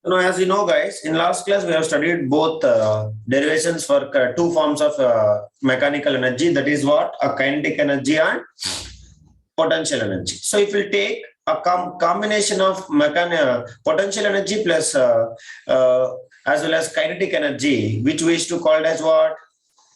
Now, as you know, guys, in last class we have studied both derivations for two forms of mechanical energy. That is what? A kinetic energy and potential energy. So, if we take a combination of potential energy plus as well as kinetic energy, which we used to call as what?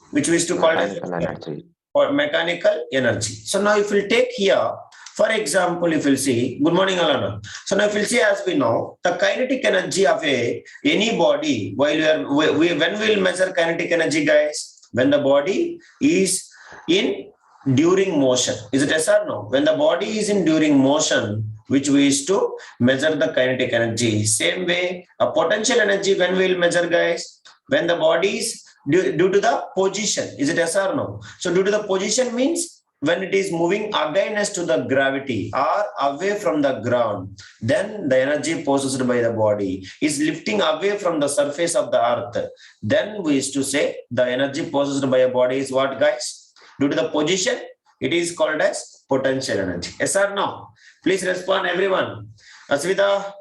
Which we used to call as energy. or mechanical energy. So now if we'll take here, for example, if we'll see, good morning, Alana. So now if we'll see, as we know, the kinetic energy of any body, while when we'll measure kinetic energy, guys, when the body is in during motion. Is it yes or no? When the body is in during motion, which we used to measure the kinetic energy. Same way, a potential energy, when we'll measure, guys, when the body is due to the position. Is it yes or no? So due to the position means when it is moving against to the gravity or away from the ground, then the energy possessed by the body is lifting away from the surface of the earth. Then we used to say the energy possessed by a body is what, guys? Due to the position, it is called as potential energy. Yes or no? Please respond, everyone. Asvita.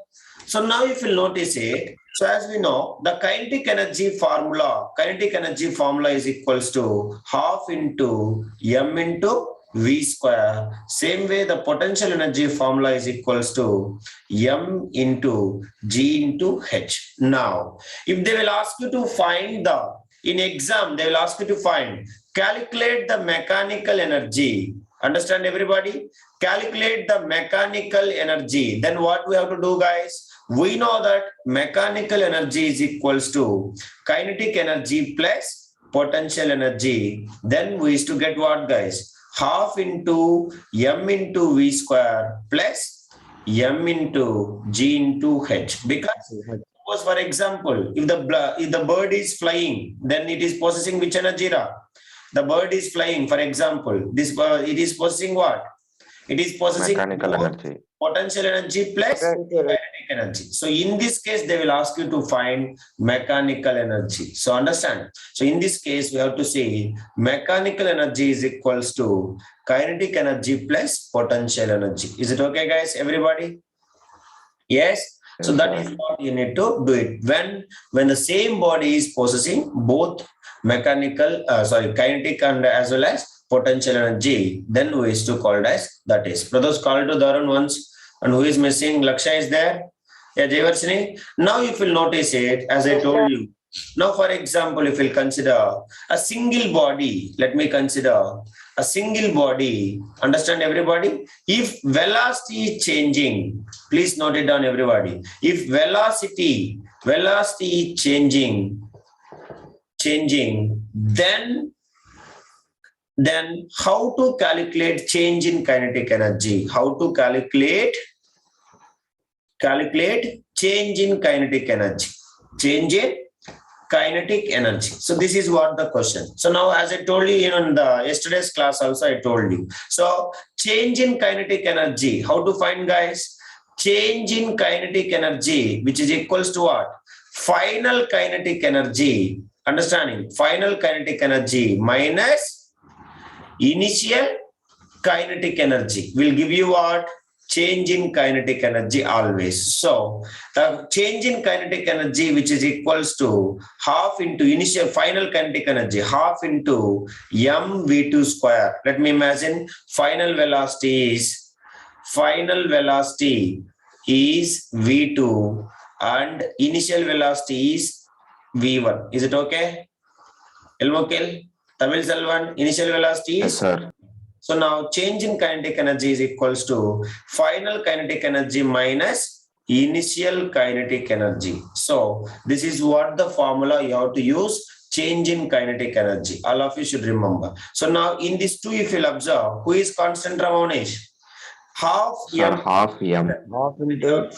So now if you notice it, so as we know, the kinetic energy formula is equals to half into m into v square. Same way, the potential energy formula is equals to m into g into h. Now, if they will ask you to find in exam, they will ask you to calculate the mechanical energy. Understand, everybody? Calculate the mechanical energy. Then what we have to do, guys? We know that mechanical energy is equals to kinetic energy plus potential energy. Then we used to get what, guys? Half into m into v square plus m into g into h. Because suppose, for example, if the bird is flying, then it is possessing which energy? The bird is flying, for example. It is possessing what? It is possessing mechanical energy. Potential energy plus kinetic energy. So in this case, they will ask you to find mechanical energy. So understand. So in this case, we have to say mechanical energy is equals to kinetic energy plus potential energy. Is it okay, guys? Everybody? Yes. So that is what you need to do it. When the same body is possessing both kinetic and as well as potential energy, then we is to called as that is. Brothers, call to Darun once. And who is missing? Laksha is there. Yeah, Jayvarsini. Now if you'll notice it, as I told you. Now, for example, if we'll consider a single body, let me consider a single body. Understand, everybody? If velocity is changing, please note it down, everybody. If velocity is changing, then how to calculate change in kinetic energy? How to calculate change in kinetic energy? Change in kinetic energy. So this is what the question. So now, as I told you in the yesterday's class also, I told you. So change in kinetic energy, how to find, guys? Change in kinetic energy, which is equals to what? Final kinetic energy. Understanding? Final kinetic energy minus initial kinetic energy will give you what? Change in kinetic energy always. So the change in kinetic energy, which is equals to half into initial final kinetic energy, half into mv2 square. Let me imagine final velocity is v2 and initial velocity is v1. Is it okay? Elmokil? Tamil Selvan, initial velocity is? Yes, sir. So now change in kinetic energy is equals to final kinetic energy minus initial kinetic energy. So this is what the formula you have to use, change in kinetic energy. All of you should remember. So now in this two, if you'll observe, who is constant, Ramonesh? Half m. Half m. Half into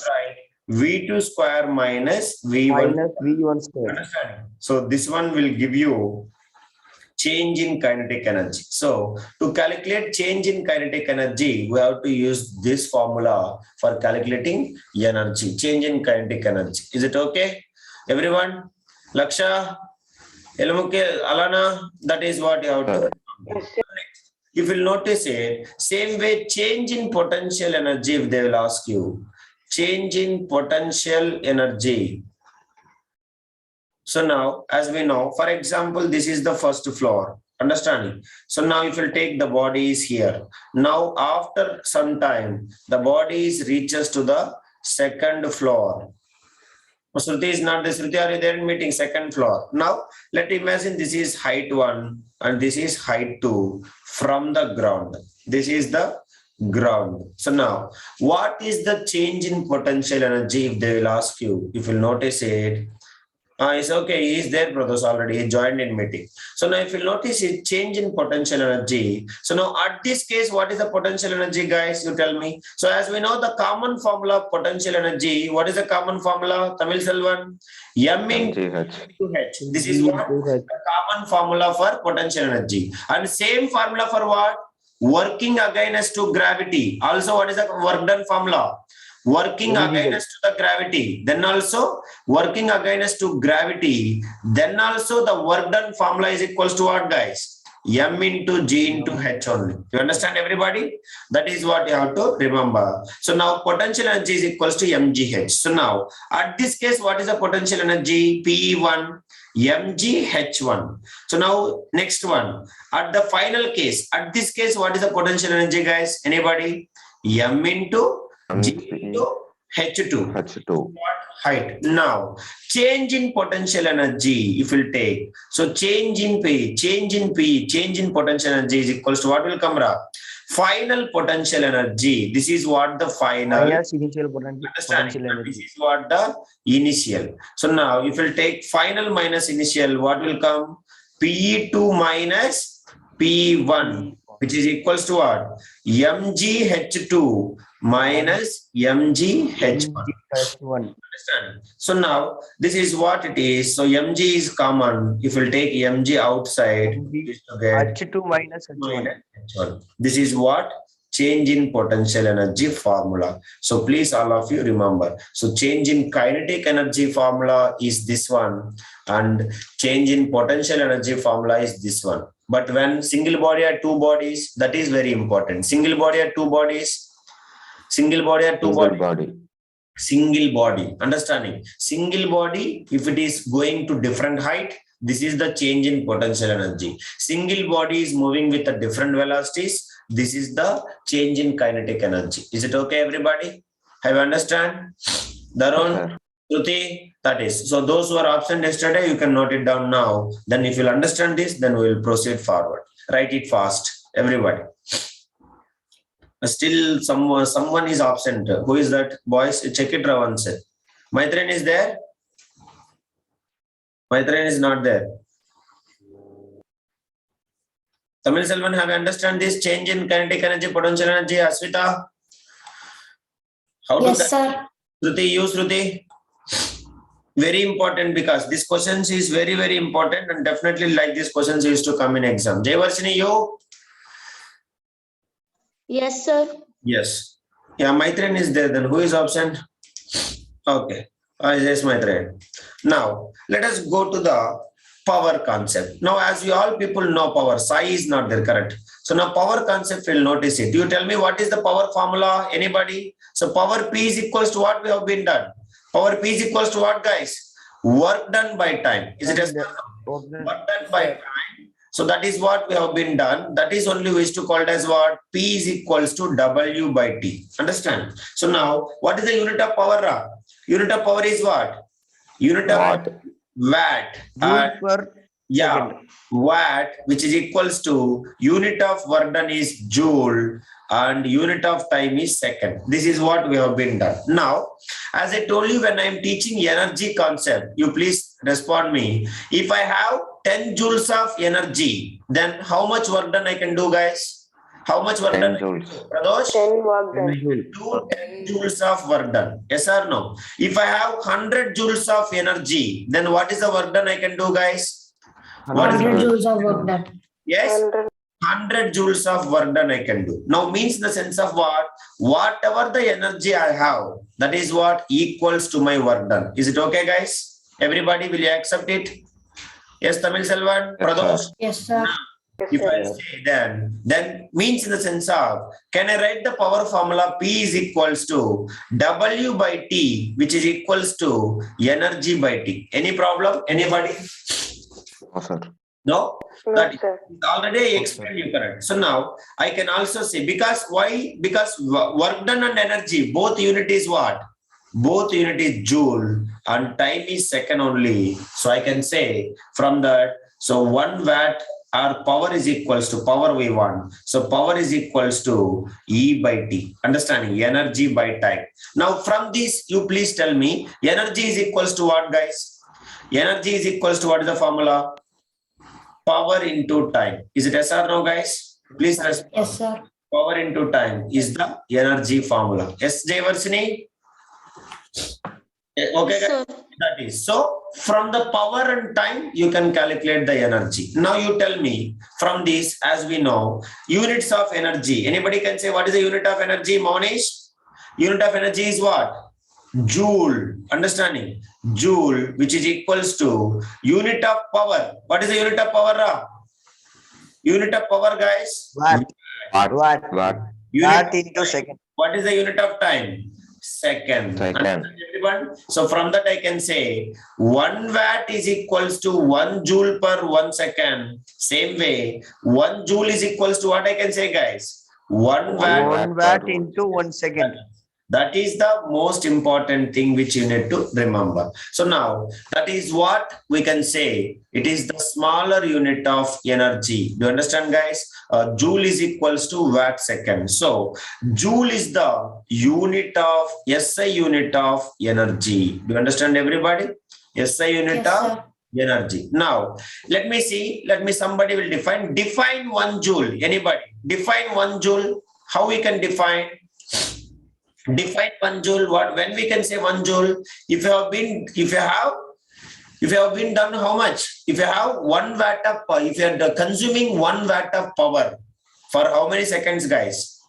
v2 square minus v1 square. Understand? So this one will give you change in kinetic energy. So to calculate change in kinetic energy, we have to use this formula for calculating energy, change in kinetic energy. Is it okay? Everyone? Laksha? Elmuke? Alana? That is what you have to. If you'll notice it, same way change in potential energy, if they will ask you, change in potential energy. So now, as we know, for example, this is the first floor. Understanding? So now if you take the body is here. Now after some time, the body is reaches to the second floor. Shruti is not the Shruti, are you there in meeting? Second floor. Now let imagine this is height 1 and this is height 2 from the ground. This is the ground. So now what is the change in potential energy if they will ask you? If you'll notice it, it's okay. He is there, brothers, already. He joined in meeting. So now if you notice it, change in potential energy. So now at this case, what is the potential energy, guys? You tell me. So as we know, the common formula of potential energy, what is the common formula? Tamil Selvan? M into H. This is what? The common formula for potential energy. And same formula for what? Working against to gravity. Also, what is the work done formula? Working against the gravity, then also working against to gravity, then also the work done formula is equals to what, guys? M into G into H only. You understand, everybody? That is what you have to remember. So now potential energy is equals to mgh. So now at this case, what is the potential energy? P1 mgh1. So now next one, at the final case, at this case, what is the potential energy, guys? Anybody? M into G into H2. H2. Height. Now, change in potential energy, if we'll take. So change in change in potential energy is equals to what will come, Ra? Final potential energy. This is what the final. Yes, initial potential energy. This is what the initial. So now, if we'll take final minus initial, what will come? P2 minus P1, which is equals to what? mgh2 minus mgh1. Understand? So now this is what it is. So mg is common. If we'll take mg outside, H2 minus H1. This is what? Change in potential energy formula. So please, all of you remember. So change in kinetic energy formula is this one, and change in potential energy formula is this one. But when single body are two bodies, that is very important. Single body are two bodies. Single body are two body. Single body. Understanding? Single body, if it is going to different height, this is the change in potential energy. Single body is moving with a different velocities. This is the change in kinetic energy. Is it okay, everybody? Have you understand? Darun, Shruti, that is. So those who are absent yesterday, you can note it down now. Then if you'll understand this, then we will proceed forward. Write it fast, everybody. Still someone is absent. Who is that? Boys, check it once. Maitreyan is there? Maitreyan is not there. Tamil Selvan, have you understand this change in kinetic energy, potential energy? Aswita? How to yes, sir. Shruti, you Shruti? Very important, because this questions is very, very important, and definitely like these questions used to come in exam. Jayvarshini, you? Yes, sir. Yes. Yeah, Maitreyan is there. Then who is absent? Okay. Yes, Maitreyan. Now, let us go to the power concept. Now, as you all people know power, psi is not there, correct? So now power concept, will notice it. You tell me what is the power formula? Anybody? So power P is equals to what we have been done. Power P is equals to what, guys? Work done by time. Is it work done by time? So that is what we have been done. That is only we used to call it as what? P is equals to W by T. Understand? So now, what is the unit of power? Unit of power is what? Unit of watt. Watt, which is equals to unit of work done is joule, and unit of time is second. This is what we have been done. Now, as I told you, when I am teaching energy concept, you please respond me. If I have 10 joules of energy, then how much work done I can do, guys? How much work done? Pradosh? 10 work done. Do 10 joules of work done. Yes or no? If I have 100 joules of energy, then what is the work done I can do, guys? 100 joules of work done. Yes? 100 joules of work done I can do. Now means in the sense of what? Whatever the energy I have, that is what equals to my work done. Is it okay, guys? Everybody, will you accept it? Yes, Tamil Selvan? Pradosh? Yes, sir. If I say then means in the sense of, can I write the power formula P is equals to W by T, which is equals to energy by T. Any problem? Anybody? No, sir. No? No, That sir. is already explained you correct. So now I can also say, because why? Because work done and energy, both unit is what? Both unit is joule and time is second only. So I can say from that, so 1 watt our power is equals to power we want. So power is equals to E by T. Understanding? Energy by time. Now from this, you please tell me, energy is equals to what, guys? Energy is equals to what is the formula? Power into time. Is it yes or no, guys? Please respond. Yes, sir. Power into time is the energy formula. Yes, Jayvarsini? Okay, Yes, guys. sir. That is. So from the power and time, you can calculate the energy. Now you tell me from this, as we know, units of energy. Anybody can say what is the unit of energy, Monish? Unit of energy is what? Joule. Understanding? Joule, which is equals to unit of power. What is the unit of power, Ra? Unit of power, guys? Watt. Watt. Unit Watt into second. What is the unit of time? Second. Second. Understand, everyone? So from that I can say 1 watt is equals to 1 joule per 1 second. Same way, 1 joule is equals to what I can say, guys? 1 watt. 1 watt into 1 second. That is the most important thing which you need to remember. So now that is what we can say. It is the smaller unit of energy. Do you understand, guys? Joule is equals to watt second. So joule is the unit of SI unit of energy. Do you understand, everybody? SI unit Yes, of sir. energy. Now let me see. Somebody will define 1 joule. Anybody define 1 joule? How we can define? Define 1 joule. What, when we can say 1 joule? If you have been done how much? If you have 1 watt of power, if you are consuming 1 watt of power for how many seconds, guys?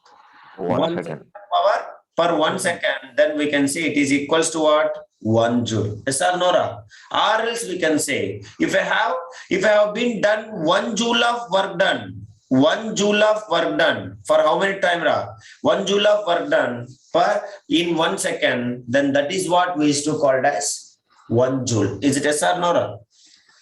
1 second. Power per 1 second, then we can say it is equals to what? 1 joule. Yes or no, Ra? Or else we can say, if I have been done 1 joule of work done, 1 joule of work done for how many time, Ra? 1 joule of work done per in 1 second, then that is what we used to call as 1 joule. Is it yes or no, Ra?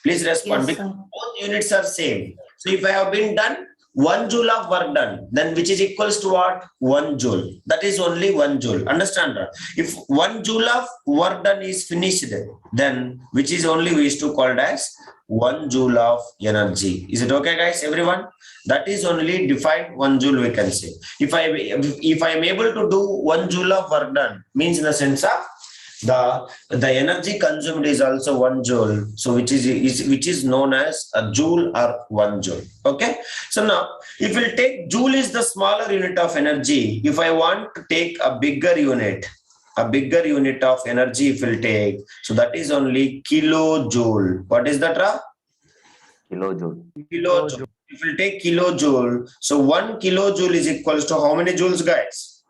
Please respond. Yes, Because sir. both units are same. So if I have been done 1 joule of work done, then which is equals to what? 1 joule. That is only 1 joule. Understand, Ra? If 1 joule of work done is finished, then which is only we used to call as 1 joule of energy. Is it okay, guys? Everyone? That is only defined 1 joule we can say. If I am able to do 1 joule of work done, means in the sense of the energy consumed is also 1 joule. So which is known as a joule or 1 joule. Okay. So now if we'll take joule is the smaller unit of energy. If I want to take a bigger unit of energy, if we'll take, so that is only kilojoule. What is that, Ra? Kilojoule. Kilojoule. If we take kilojoule, so 1 kilojoule is equals to how many joules, guys?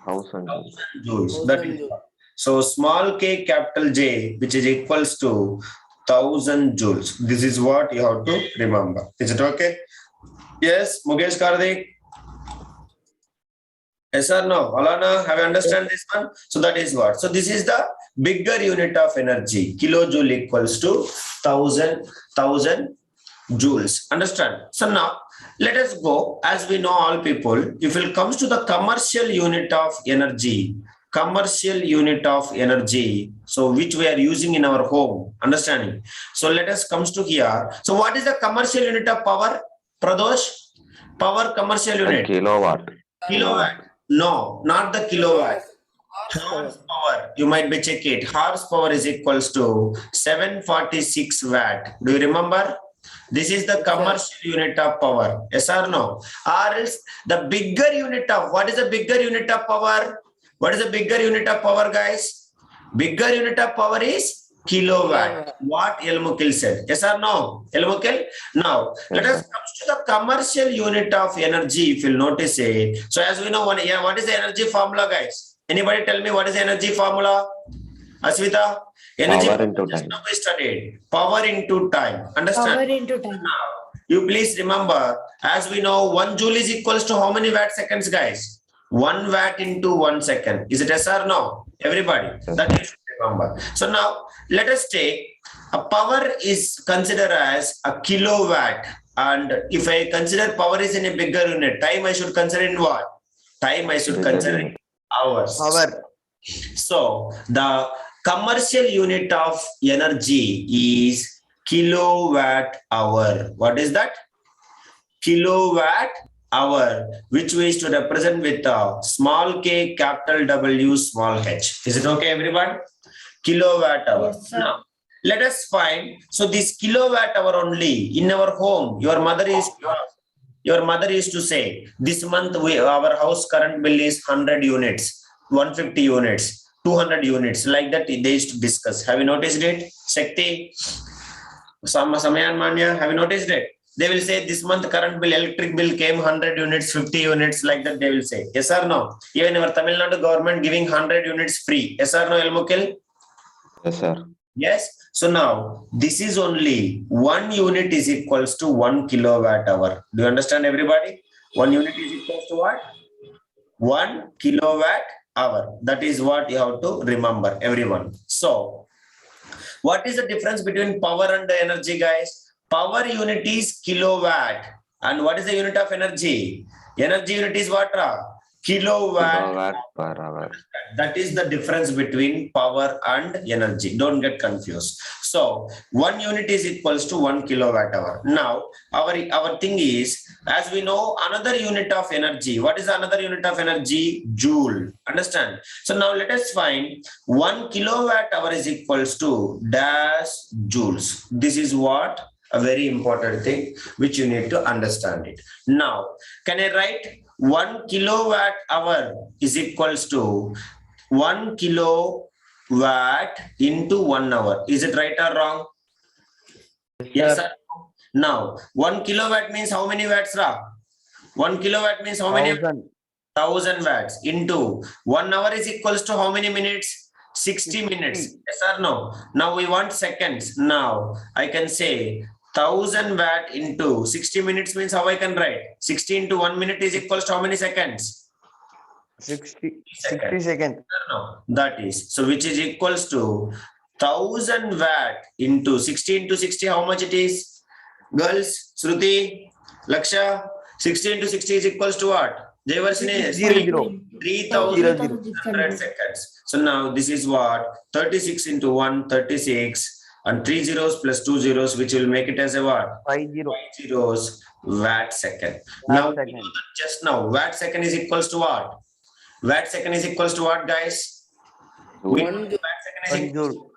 1000 joules. 1000 joules. That is so small k, capital J, which is equals to 1000 joules. This is what you have to remember. Is it okay? Yes, Mukesh Karthik. Yes or no? Alana, have you understand this one? So that is what. So this is the bigger unit of energy. Kilojoule equals to 1000 joules. Understand? So now let us go. As we know, all people, if it comes to the commercial unit of energy, so which we are using in our home, understanding? So let us comes to here. So what is the commercial unit of power, Pradosh? Power commercial unit? Kilowatt. Kilowatt. No, not the kilowatt. Horsepower. You might be check it. Horsepower is equals to 746 watt. Do you remember? This is the commercial unit of power. Yes or no? Or else the bigger unit of, what is the bigger unit of power? What is the bigger unit of power, guys? Bigger unit of power is kilowatt. What Elmukil said. Yes or no? Elmukil? Now, let us come to the commercial unit of energy. If you'll notice it. So as we know, what is the energy formula, guys? Anybody tell me what is the energy formula? Aswita? Energy Power into time. Now we studied. Power into time. Understand? Power into time. Now, You please remember, as we know, 1 joule is equals to how many watt seconds, guys? 1 watt into 1 second. Is it yes or no? Everybody, that you should remember. So now let us take a power is considered as a kilowatt. And if I consider power is in a bigger unit, time I should consider in what? Time I should consider in hours. Hour. So the commercial unit of energy is kilowatt hour. What is that? Kilowatt hour, which we is to represent with a small k, capital W, small h. Is it okay, everyone? Kilowatt hour. Yes, sir. Now, let us find. So this kilowatt hour only in our home. Your mother used to say, this month our house current bill is 100 units, 150 units, 200 units. Like that they used to discuss. Have you noticed it? Shakti, Samayan Manya, have you noticed it? They will say this month current bill, electric bill came 100 units, 50 units, like that they will say. Yes or no? Even our Tamil Nadu government giving 100 units free. Yes or no, Elmukil? Yes, sir. Yes. So now this is only 1 unit is equals to 1 kilowatt hour. Do you understand, everybody? 1 unit is equals to what? 1 kilowatt hour. That is what you have to remember, everyone. So what is the difference between power and energy, guys? Power unit is kilowatt. And what is the unit of energy? Energy unit is what? Kilowatt. Kilowatt per hour. That is the difference between power and energy. Don't get confused. So 1 unit is equals to 1 kilowatt hour. Now our thing is, as we know, another unit of energy. What is another unit of energy? Joule. Understand? So now let us find 1 kilowatt hour is equals to dash joules. This is what a very important thing which you need to understand it. Now, can I write 1 kilowatt hour is equals to 1 kilowatt into 1 hour. Is it right or wrong? Yes, sir. Now, 1 kilowatt means how many watts, Ra? 1 kilowatt means how many? 1000 watts into 1 hour is equals to how many minutes? 60 minutes. Yes or no? Now we want seconds. Now I can say 1000 watt into 60 minutes means how I can write? 60 into 1 minute is equals to how many seconds? 60 seconds. No, that is. So which is equals to 1000 watt into 60 into 60. How much it is? Girls, Shruti, Laksha, 60 into 60 is equals to what? Jayvarshini, 3,100 seconds. So now this is what? 36 into 1, 36. And 3 zeros plus 2 zeros, which will make it as a what? 5 zeros watt second. Now, we know that just now, watt second is equals to what? Watt second is equals to what, guys? We know watt second is equals to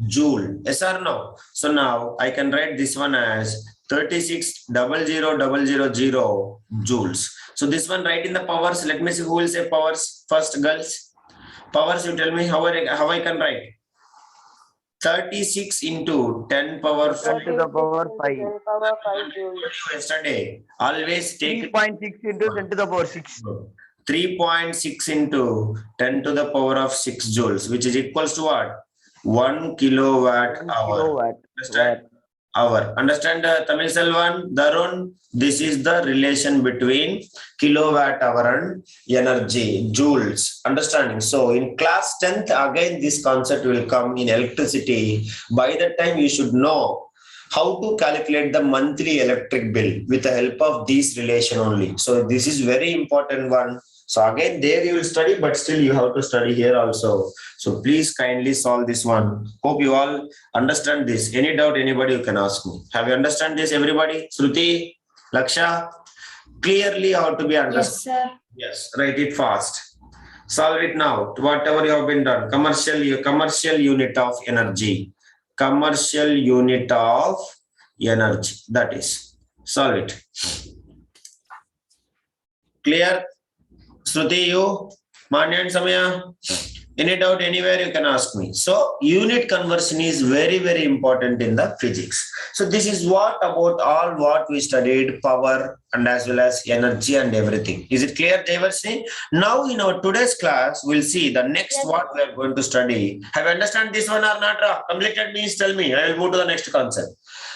joule. Yes or no? So now I can write this one as 36,000,000 joules. So this one write in the powers. Let me see who will say powers first, girls. Powers, you tell me how I can write. 36 into 10 power 5. 10 to the power 5. Yesterday, always take 3.6 into 10 to the power 6. 3.6 into 10 to the power of 6 joules, which is equals to what? 1 kilowatt hour. Understand? Hour. Understand, Tamil Selvan, Darun? This is the relation between kilowatt hour and energy, joules. Understanding? So in class 10th, again, this concept will come in electricity. By that time, you should know how to calculate the monthly electric bill with the help of this relation only. So this is very important one. So again, there you will study, but still you have to study here also. So please kindly solve this one. Hope you all understand this. Any doubt, anybody, you can ask me. Have you understand this, everybody? Shruti, Laksha, clearly how to be understood. Yes, sir. Yes, write it fast. Solve it now. Whatever you have been done. Commercial unit of energy. Commercial unit of energy. That is. Solve it. Clear? Shruti, you? Manya and Samaya? Any doubt anywhere, you can ask me. So unit conversion is very, very important in the physics. So this is what about all what we studied: power, and as well as energy and everything. Is it clear, Jayvarshini? Now in our today's class, we'll see the next Yes. what we are going to study. Have you understand this one or not? Completed means tell me. I will move to the next concept.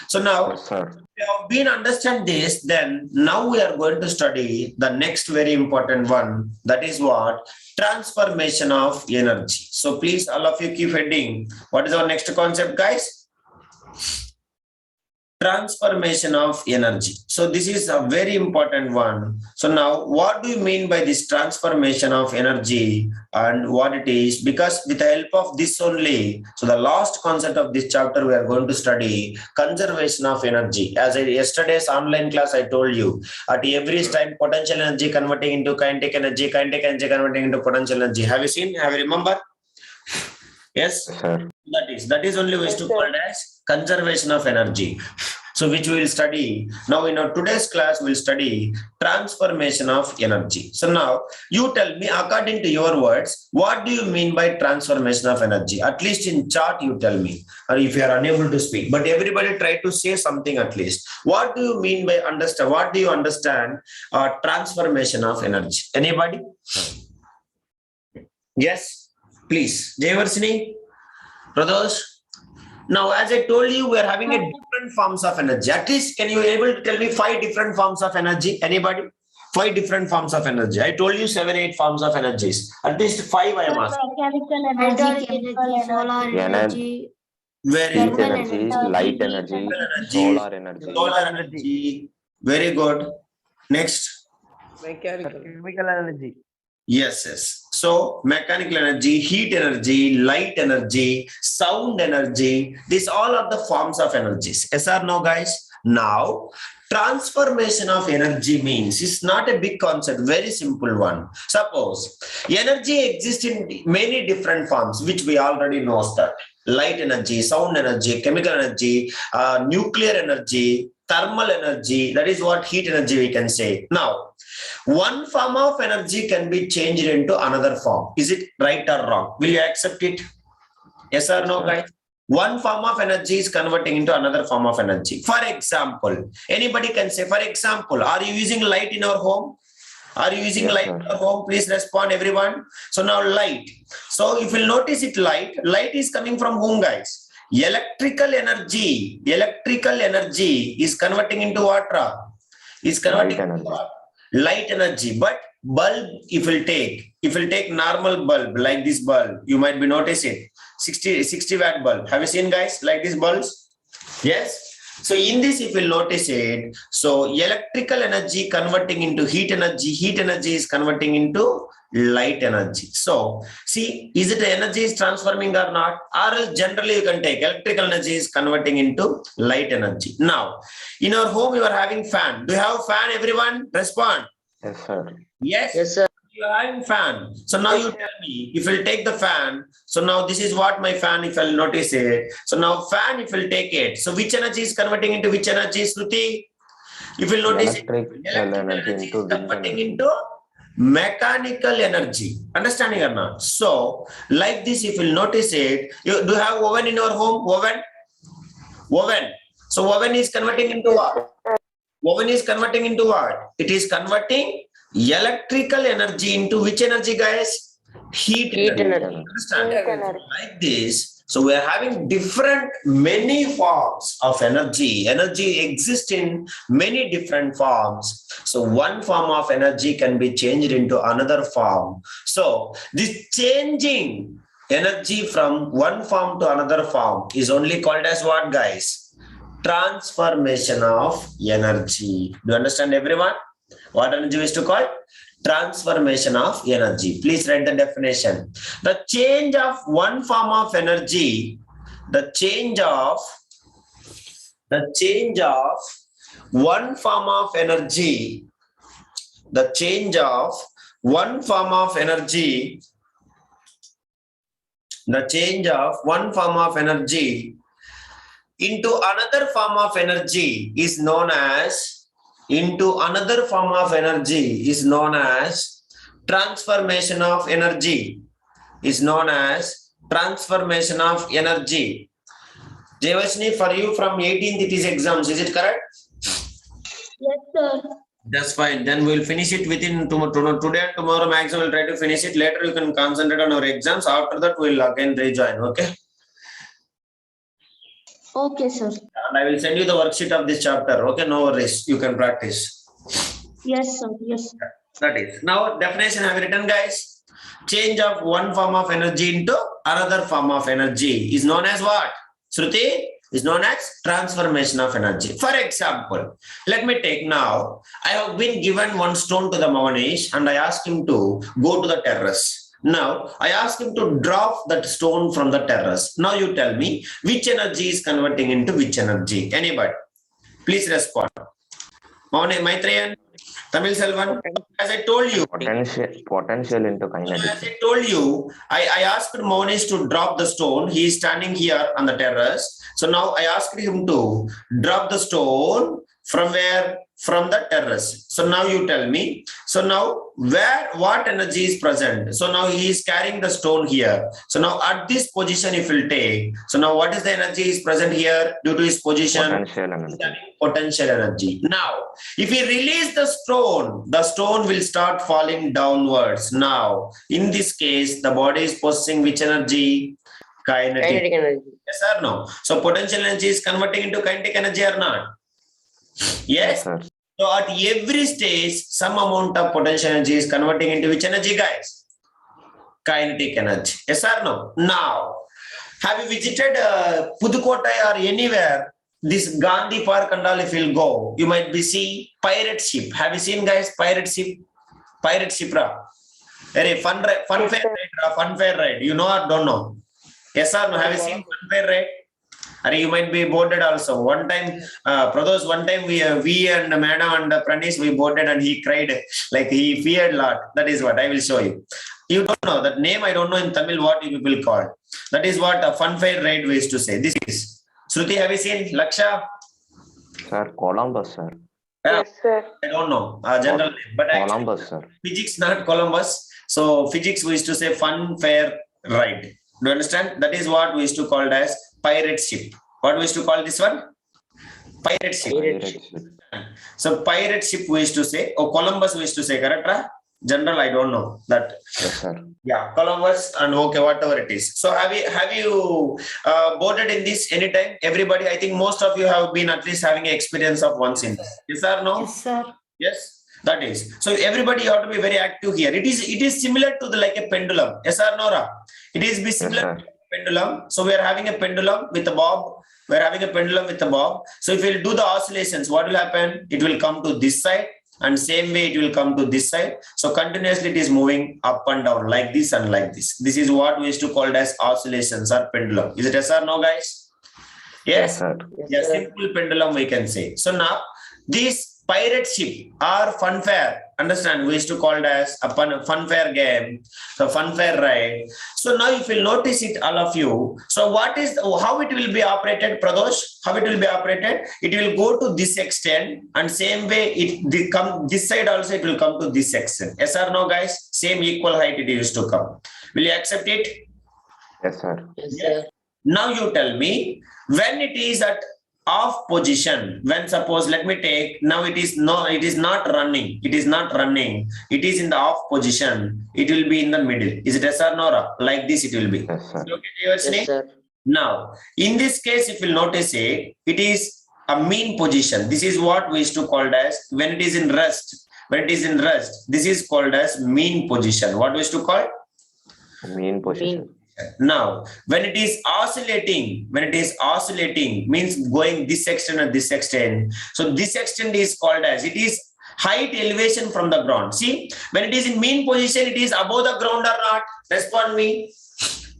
So now Yes, sir. we have been understand this, then now we are going to study the next very important one. That is what? Transformation of energy. So please, all of you keep heading. What is our next concept, guys? Transformation of energy. So this is a very important one. So now what do you mean by this transformation of energy and what it is? Because with the help of this only, so the last concept of this chapter we are going to study conservation of energy. As yesterday's online class I told you, at every time potential energy converting into kinetic energy converting into potential energy. Have you seen? Have you remember? Yes. Yes, sir. That is only ways to call it as conservation of energy. So which we will study now in our today's class. We'll study transformation of energy. So now you tell me, according to your words, what do you mean by transformation of energy? At least in chart you tell me, or if you are unable to speak, but everybody try to say something at least. What do you mean by understand? What do you understand transformation of energy? Anybody? Yes, please. Jayvarshini, Pradosh. Now, as I told you, we are having a different forms of energy. At least, can you able to tell me 5 different forms of energy? Anybody? 5 different forms of energy. I told you 7, 8 forms of energies. At least 5 I am asking. Mechanical energy, chemical solar energy, Very Heat good. thermal energy, energy, light heat energy, Energy, solar energy, solar energy. Very good. Next. Chemical energy. Yes, yes. So mechanical energy, heat energy, light energy, sound energy, these all are the forms of energies. Yes or no, guys? Now, transformation of energy means it's not a big concept, very simple one. Suppose energy exists in many different forms, which we already know that. Light energy, sound energy, chemical energy, nuclear energy, thermal energy, that is what heat energy we can say. Now, one form of energy can be changed into another form. Is it right or wrong? Will you accept it? Yes or no, guys? One form of energy is converting into another form of energy. For example, anybody can say, for example, are you using light in our home? Are you using Yes, light sir. in our home? Please respond, everyone. So now light. So if you notice it, light is coming from whom, guys? Electrical energy. Electrical energy is converting into what? Is converting Light into energy. what? Light energy. But bulb, if you take normal bulb like this bulb, you might be noticing 60 watt bulb. Have you seen, guys, like these bulbs? Yes. So in this, if you notice it, so electrical energy converting into heat energy is converting into light energy. So see, is it energy is transforming or not? Or else generally you can take electrical energy is converting into light energy. Now, in our home, you are having fan. Do you have fan, everyone? Respond. Yes, sir. Yes. Yes, sir. You are having fan. So now you tell me, if you'll take the fan, so now this is what my fan, if I'll notice it. So now fan, if you'll take it. So which energy is converting into which energy, Shruti? If you'll notice it, Electrical energy energy into is wind converting energy. into mechanical energy. Understanding or not? So like this, if you'll notice it, you do have oven in your home? Oven. So oven is converting into what? Oven is converting into what? It is converting electrical energy into which energy, guys? Heat energy. Understand? Heat energy. Like this. So we are having many forms of energy. Energy exists in many different forms. So one form of energy can be changed into another form. So this changing energy from one form to another form is only called as what, guys? Transformation of energy. Do you understand, everyone? What energy is to call? Transformation of energy. Please write the definition. The change of one form of energy, the change of one form of energy, the change of one form of energy, the change of one form of energy into another form of energy is known as transformation of energy. Jayvarshini, for you from 18th it is exams, is it correct? Yes, sir. That's fine. Then we'll finish it within today and tomorrow maximum. We'll try to finish it. Later you can concentrate on your exams. After that we'll again rejoin. Okay. Okay, sir. And I will send you the worksheet of this chapter. Okay, no worries. You can practice. Yes, sir. Yes. That is. Now definition have you written, guys? Change of one form of energy into another form of energy is known as what? Shruti? Is known as transformation of energy. For example, let me take now, I have been given one stone to the Manish and I asked him to go to the terrace. Now, I ask him to drop that stone from the terrace. Now you tell me which energy is converting into which energy. Anybody? Please respond. Maitrayan, Tamil Selvan, as I told you. Potential into kinetic. As I told you, I asked Monish to drop the stone. He is standing here on the terrace. So now I asked him to drop the stone from where? From the terrace. So now you tell me. So now what energy is present? So now he is carrying the stone here. So now at this position if we'll take. So now what is the energy is present here due to his position? Potential energy. Potential energy. Now, if we release the stone will start falling downwards. Now, in this case, the body is possessing which energy? Kinetic energy. Yes or no? So potential energy is converting into kinetic energy or not? Yes. Sir. So at every stage, some amount of potential energy is converting into which energy, guys? Kinetic energy. Yes or no? Now, have you visited Pudukkottai or anywhere? This Gandhi Park and all, if you'll go, you might be see pirate ship. Have you seen, guys, pirate ship? Pirate ship, ra? Very fun fair ride. You know or don't know? Yes or no? Have you seen fun fair ride? Or you might be boarded also. One time, Prados, one time we and Madam and Pranis, we boarded and he cried like he feared a lot. That is what I will show you. You don't know that name. I don't know in Tamil what you people call. That is what a fun fair ride we used to say. This is. Shruti, have you seen Laksha? Sir, Columbus, sir. Yes, sir. I don't know general name, but Columbus, actually, sir. physics not Columbus. So physics we used to say fun fair ride. Do you understand? That is what we used to call as pirate ship. What we used to call this one? Pirate ship. So pirate ship we used to say, or Columbus we used to say, correct? General, I don't know that. Yes, sir. Yeah, Columbus and okay, whatever it is. So have you boarded in this anytime? Everybody, I think most of you have been at least having an experience of once in this. Yes or no? Yes, sir. Yes, that is. So everybody ought to be very active here. It is similar to the like a pendulum. Yes or no, Ra? It is similar to a pendulum. So we are having a pendulum with a bob. We are having a pendulum with a bob. So if we will do the oscillations, what will happen? It will come to this side. And same way it will come to this side. So continuously it is moving up and down like this and like this. This is what we used to call as oscillations or pendulum. Is it yes or no, guys? Yes, sir. Yes, simple pendulum we can say. So now this pirate ship or fun fair, understand, we used to call it as a fun fair game, so fun fair ride. So now if you notice it, all of you, so how it will be operated, Pradosh? How it will be operated? It will go to this extent and same way this side also it will come to this extent. Yes or no, guys? Same equal height it used to come. Will you accept it? Yes, sir. Yes, sir. Now you tell me when it is at off position, when suppose let me take now it is not running, it is in the off position, it will be in the middle. Is it yes or no? Like this it will be. Yes, sir. Okay, Yes, sir. now in this case if you notice it is a mean position. This is what we used to call as when it is in rest. This is called as mean position. What we used to call? Mean position. Now, when it is oscillating means going this extent and this extent. So this extent is called as, it is height elevation from the ground. See, when it is in mean position, it is above the ground or not? Respond me.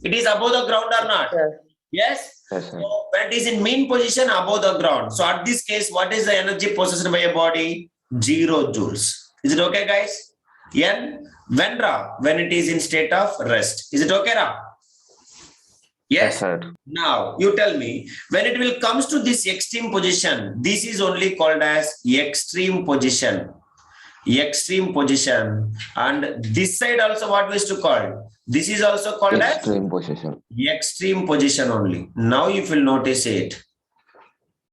It is above the ground or not? Sir. Yes? Yes, sir. So when it is in mean position, above the ground. So at this case, what is the energy possessed by a body? 0 joules. Is it okay, guys? When it is in state of rest. Is it okay, Ra? Yes, sir. Now you tell me when it will comes to this extreme position, this is only called as extreme position. And this side also what we used to call? This is also called extreme position. Extreme position only. Now if you will notice it,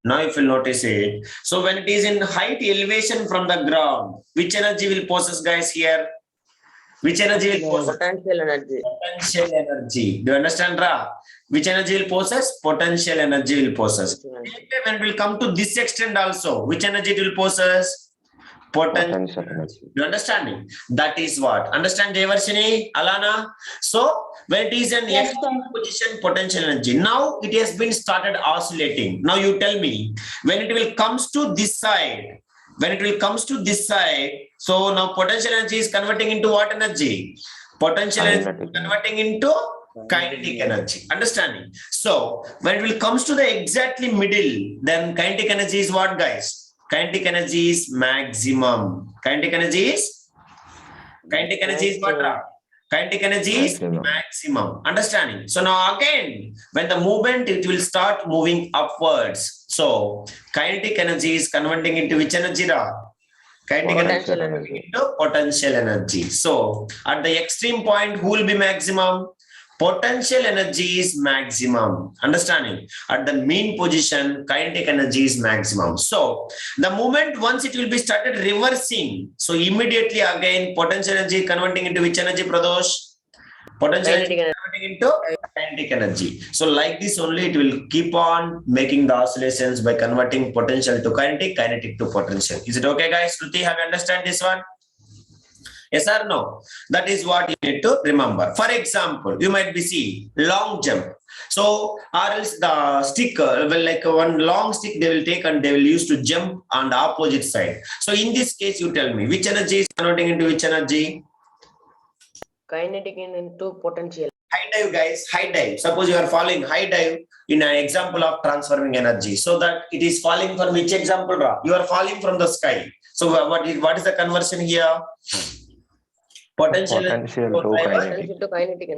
Now if you notice it, so when it is in height elevation from the ground, which energy will possess, guys, here? Which energy will possess? Potential energy. Potential energy. Do you understand, Ra? Which energy will possess? Potential energy will possess. When it will come to this extent also, which energy it will possess? Potential energy. You understand me? That is what. Understand, Devarshini, Alana? So when it is an extreme position, potential energy. Now it has been started oscillating. Now you tell me, when it will comes to this side, when it will comes to this side, so now potential energy is converting into what energy? Potential energy is converting into kinetic energy. Understanding? So when it will comes to the exactly middle, then kinetic energy is what, guys? Kinetic energy is maximum. Kinetic energy is what? Kinetic energy is maximum. Understanding? So now again, when the movement, it will start moving upwards. So kinetic energy is converting into which energy? Kinetic energy into potential energy. So at the extreme point, who will be maximum? Potential energy is maximum. Understanding? At the mean position, kinetic energy is maximum. So the moment once it will be started reversing, so immediately again potential energy converting into which energy, Pradosh? Potential energy converting into kinetic energy. So like this only it will keep on making the oscillations by converting potential to kinetic, kinetic to potential. Is it okay, guys? Shruti, have you understand this one? Yes or no? That is what you need to remember. For example, you might be see long jump. So, or else the stick, like one long stick they will take and they will use to jump on the opposite side. So, in this case, you tell me which energy is converting into which energy? Kinetic into potential. High dive, guys, high dive. Suppose you are falling high dive in an example of transforming energy. So that it is falling from which example? You are falling from the sky. So, what is the conversion here? Potential to kinetic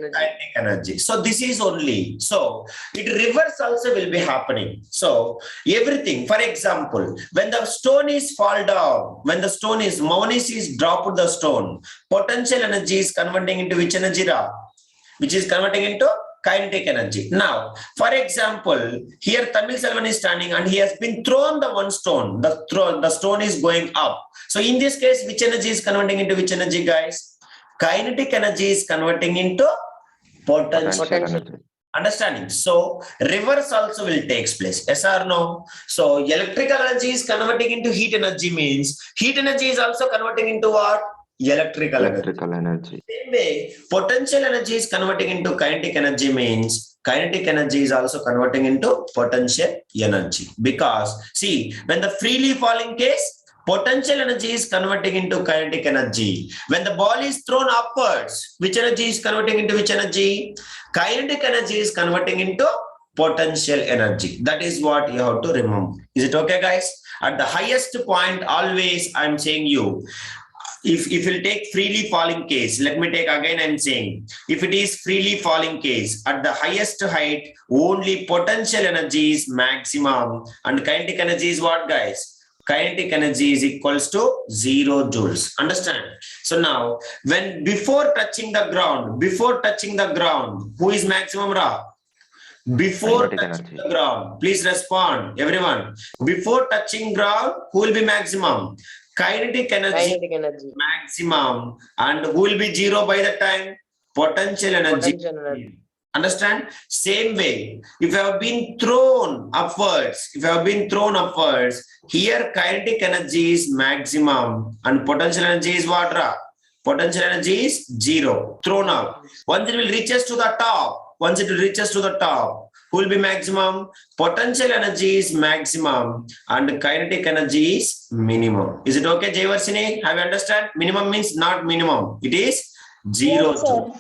energy. So this is only, so it reverse also will be happening. So everything, for example, when the stone is fall down, when the stone is, Maunis is dropped the stone, potential energy is converting into which energy? Which is converting into kinetic energy. Now, for example, here Tamil Selvan is standing and he has been thrown the one stone. The stone is going up. So in this case, which energy is converting into which energy, guys? Kinetic energy is converting into potential energy. Understanding? So reverse also will take place. Yes or no? So electrical energy is converting into heat energy, means heat energy is also converting into what? Electrical energy. Same way, potential energy is converting into kinetic energy, means kinetic energy is also converting into potential energy. Because see, when the freely falling case, potential energy is converting into kinetic energy. When the ball is thrown upwards, which energy is converting into which energy? Kinetic energy is converting into potential energy. That is what you have to remember. Is it okay, guys? At the highest point, always I'm saying you, if you'll take freely falling case, let me take again, I'm saying, if it is freely falling case, at the highest height, only potential energy is maximum and kinetic energy is what, guys? Kinetic energy is equals to 0 joules. Understand? So now, when before touching the ground, who is maximum, Ra? Before touching the ground, please respond, everyone. Before touching ground, who will be maximum? Kinetic energy maximum. And who will be 0 by the time? Potential energy. Understand? Same way, if you have been thrown upwards, here kinetic energy is maximum and potential energy is what? Potential energy is 0, thrown up. Once it will reaches to the top, who will be maximum? Potential energy is maximum and kinetic energy is minimum. Is it okay, Jayvarshini? Have you understand? Minimum means not minimum. It is 0. Yes, okay.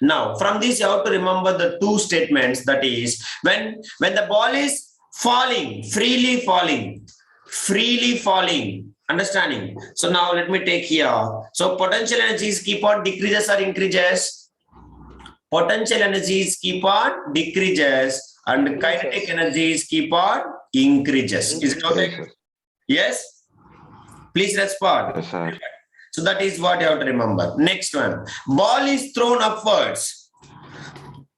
Now, from this you have to remember the two statements. That is, when the ball is falling, freely falling. Understanding? So now let me take here. So potential energies keep on decreases or increases? Potential energies keep on decreases and kinetic energies keep on increases. Is it okay? Yes? Please respond. Yes, sir. So that is what you have to remember. Next one. Ball is thrown upwards.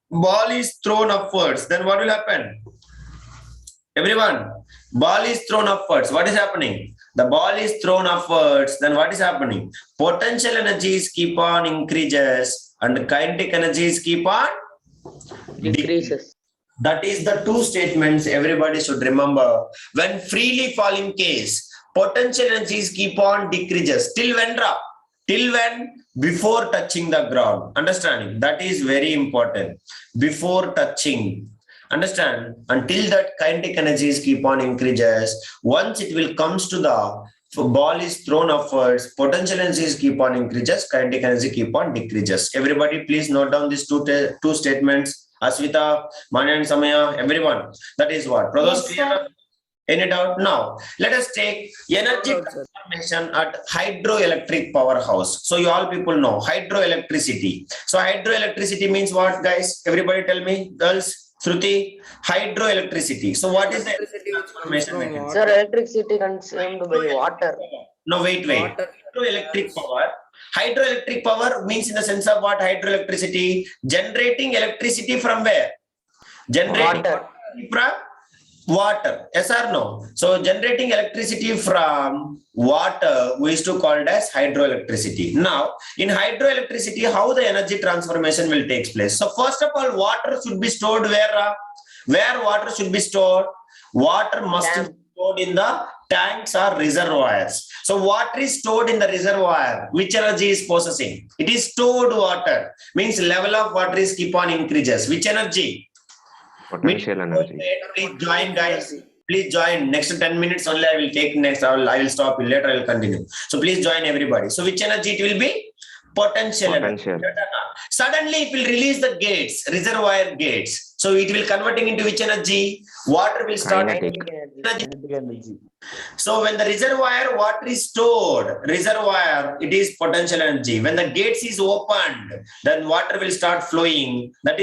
Then what will happen? Everyone, ball is thrown upwards. What is happening? The ball is thrown upwards. Then what is happening? Potential energies keep on increases and kinetic energies keep on Decreases. That is the two statements everybody should remember. When freely falling case, potential energies keep on decreases. Till when, Ra? Till when? Before touching the ground. Understanding? That is very important. Before touching. Understand? Until that kinetic energies keep on increases. Once it will comes to the ball is thrown upwards, potential energies keep on increases, kinetic energy keep on decreases. Everybody please note down these two statements. Aswita, Manya and Samaya, everyone. That is what. Brothers, Yes, sir. any doubt? Now, let us take energy transformation at hydroelectric powerhouse. So you all people know hydroelectricity. So hydroelectricity means what, guys? Everybody tell me, girls. Shruti, hydroelectricity. So what is the transformation mechanism? Sir, electricity consumed by water. No, wait. Hydroelectric power. Hydroelectric power means in the sense of what hydroelectricity? Generating electricity from where? Generating Water. from water. Yes or no? So generating electricity from water we used to call it as hydroelectricity. Now, in hydroelectricity, how the energy transformation will take place? So first of all, water should be stored where? Where water should be stored? Water must be stored in the tanks or reservoirs. So water is stored in the reservoir. Which energy is possessing? It is stored water. Means level of water is keep on increases. Which energy? Potential energy. Please join, guys. Please join. Next 10 minutes only I will take next. I will stop. Later I will continue. So please join everybody. So which energy it will be? Potential energy. Suddenly it will release the gates, reservoir gates. So it will converting into which energy? Water will start. Kinetic energy. So when the reservoir water is stored, reservoir, it is potential energy. When the gates is opened, then water will start flowing. That is